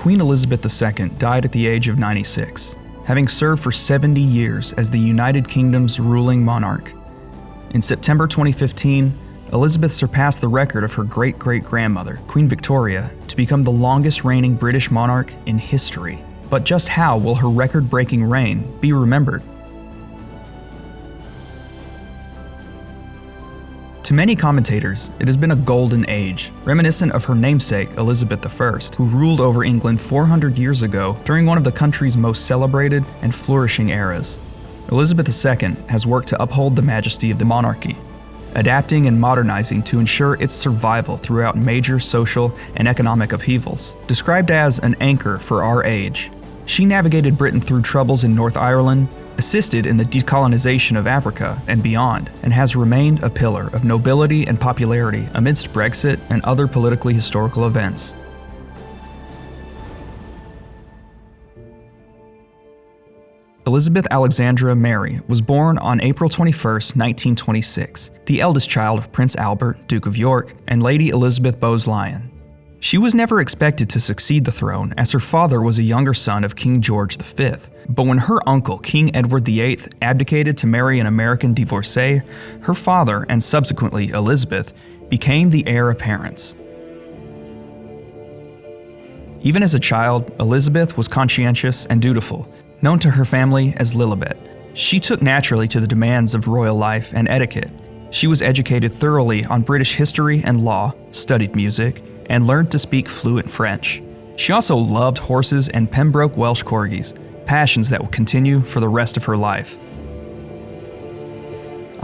Queen Elizabeth II died at the age of 96, having served for 70 years as the United Kingdom's ruling monarch. In September 2015, Elizabeth surpassed the record of her great-great-grandmother, Queen Victoria, to become the longest reigning British monarch in history. But just how will her record-breaking reign be remembered? To many commentators, it has been a golden age, reminiscent of her namesake Elizabeth I, who ruled over England 400 years ago during one of the country's most celebrated and flourishing eras. Elizabeth II has worked to uphold the majesty of the monarchy, adapting and modernizing to ensure its survival throughout major social and economic upheavals. Described as an anchor for our age, she navigated Britain through troubles in North Ireland, assisted in the decolonization of Africa and beyond, and has remained a pillar of nobility and popularity amidst Brexit and other politically historical events. Elizabeth Alexandra Mary was born on April 21, 1926, the eldest child of Prince Albert, Duke of York, and Lady Elizabeth Bowes-Lyon. She was never expected to succeed the throne, as her father was a younger son of King George V, but when her uncle, King Edward VIII, abdicated to marry an American divorcee, her father, and subsequently Elizabeth, became the heir apparent. Even as a child, Elizabeth was conscientious and dutiful, known to her family as Lilibet. She took naturally to the demands of royal life and etiquette. She was educated thoroughly on British history and law, studied music, and learned to speak fluent French. She also loved horses and Pembroke Welsh corgis, passions that would continue for the rest of her life.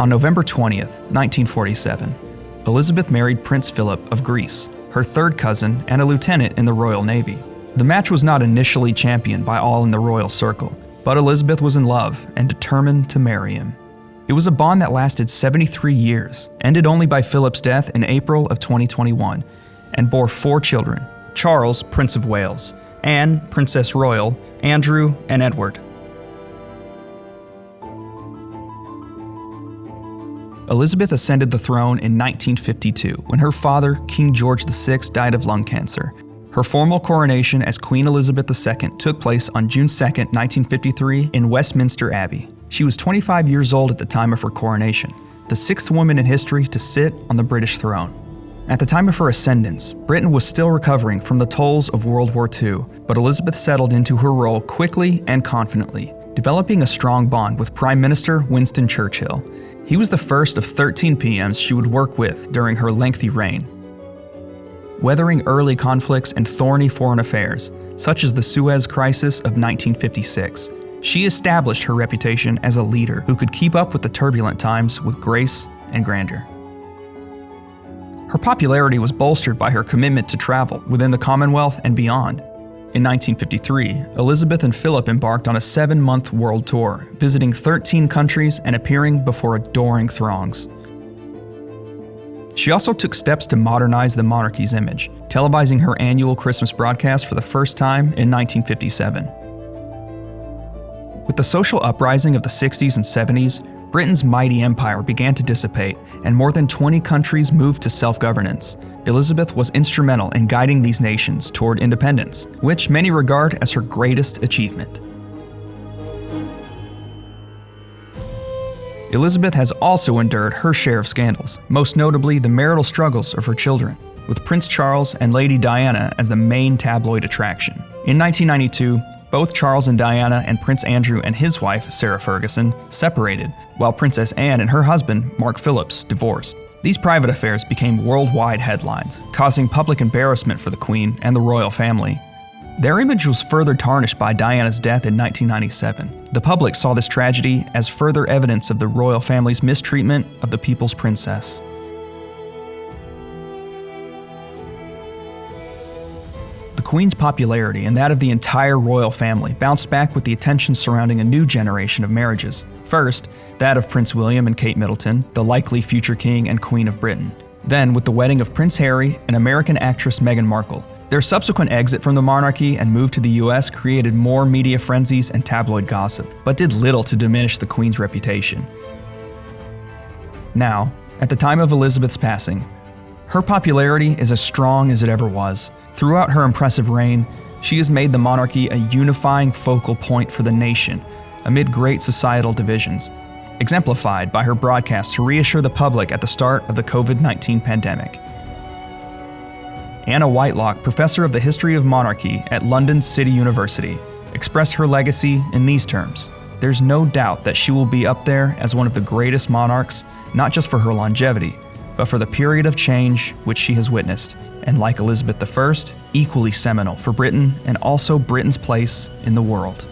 On November 20th, 1947, Elizabeth married Prince Philip of Greece, her third cousin and a lieutenant in the Royal Navy. The match was not initially championed by all in the royal circle, but Elizabeth was in love and determined to marry him. It was a bond that lasted 73 years, ended only by Philip's death in April of 2021, and bore 4 children: Charles, Prince of Wales, Anne, Princess Royal, Andrew, and Edward. Elizabeth ascended the throne in 1952 when her father, King George VI, died of lung cancer. Her formal coronation as Queen Elizabeth II took place on June 2, 1953 in Westminster Abbey. She was 25 years old at the time of her coronation, the 6th woman in history to sit on the British throne. At the time of her ascendance, Britain was still recovering from the tolls of World War II, but Elizabeth settled into her role quickly and confidently, developing a strong bond with Prime Minister Winston Churchill. He was the first of 13 PMs she would work with during her lengthy reign. Weathering early conflicts and thorny foreign affairs, such as the Suez Crisis of 1956, she established her reputation as a leader who could keep up with the turbulent times with grace and grandeur. Her popularity was bolstered by her commitment to travel within the Commonwealth and beyond. In 1953, Elizabeth and Philip embarked on a 7-month world tour, visiting 13 countries and appearing before adoring throngs. She also took steps to modernize the monarchy's image, televising her annual Christmas broadcast for the first time in 1957. With the social uprising of the 60s and 70s, Britain's mighty empire began to dissipate, and more than 20 countries moved to self-governance. Elizabeth was instrumental in guiding these nations toward independence, which many regard as her greatest achievement. Elizabeth has also endured her share of scandals, most notably the marital struggles of her children, with Prince Charles and Lady Diana as the main tabloid attraction. In 1992, both Charles and Diana and Prince Andrew and his wife, Sarah Ferguson, separated, while Princess Anne and her husband, Mark Phillips, divorced. These private affairs became worldwide headlines, causing public embarrassment for the Queen and the royal family. Their image was further tarnished by Diana's death in 1997. The public saw this tragedy as further evidence of the royal family's mistreatment of the people's princess. The Queen's popularity and that of the entire royal family bounced back with the attention surrounding a new generation of marriages. First, that of Prince William and Kate Middleton, the likely future King and Queen of Britain. Then, with the wedding of Prince Harry and American actress Meghan Markle. Their subsequent exit from the monarchy and move to the US created more media frenzies and tabloid gossip, but did little to diminish the Queen's reputation. Now, at the time of Elizabeth's passing, her popularity is as strong as it ever was. Throughout her impressive reign, She has made the monarchy a unifying focal point for the nation amid great societal divisions, exemplified by her broadcast to reassure the public at the start of the COVID-19 pandemic. Anna Whitelock, professor of the history of monarchy at London City University, expressed her legacy in these terms. There's no doubt that she will be up there as one of the greatest monarchs, not just for her longevity, but for the period of change which she has witnessed, and like Elizabeth I, equally seminal for Britain and also Britain's place in the world.